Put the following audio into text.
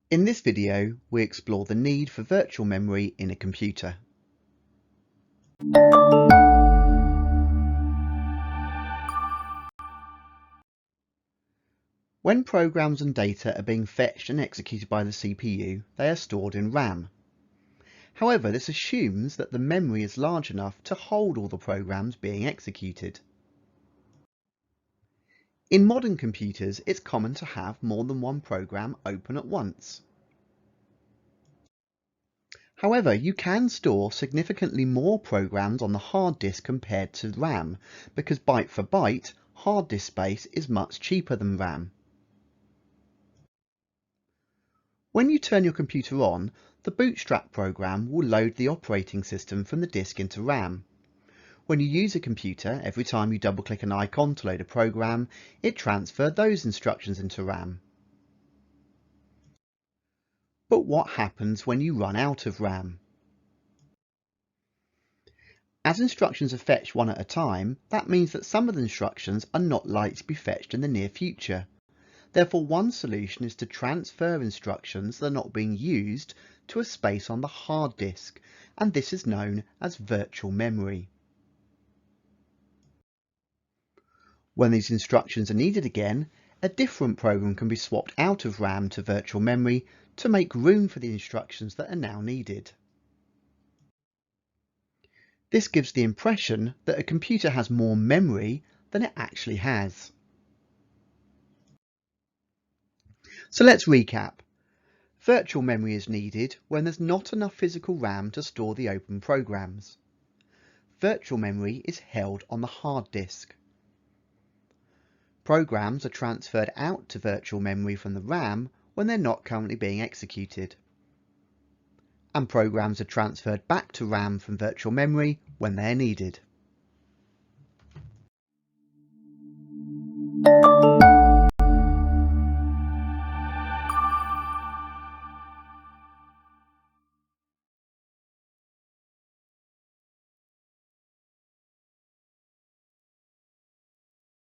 In this video, we explore the need for virtual memory in a computer. When programs and data are being fetched and executed by the CPU, they are stored in RAM. However, this assumes that the memory is large enough to hold all the programs being executed. In modern computers, it's common to have more than one program open at once. However, you can store significantly more programs on the hard disk compared to RAM, because byte for byte, hard disk space is much cheaper than RAM. When you turn your computer on, the Bootstrap program will load the operating system from the disk into RAM. When you use a computer, every time you double-click an icon to load a program, it transfers those instructions into RAM. But what happens when you run out of RAM? As instructions are fetched one at a time, that means that some of the instructions are not likely to be fetched in the near future. Therefore, one solution is to transfer instructions that are not being used to a space on the hard disk, and this is known as virtual memory. When these instructions are needed again, a different program can be swapped out of RAM to virtual memory to make room for the instructions that are now needed. This gives the impression that a computer has more memory than it actually has. So let's recap. Virtual memory is needed when there's not enough physical RAM to store the open programs. Virtual memory is held on the hard disk. Programs are transferred out to virtual memory from the RAM when they're not currently being executed. And programs are transferred back to RAM from virtual memory when they're needed.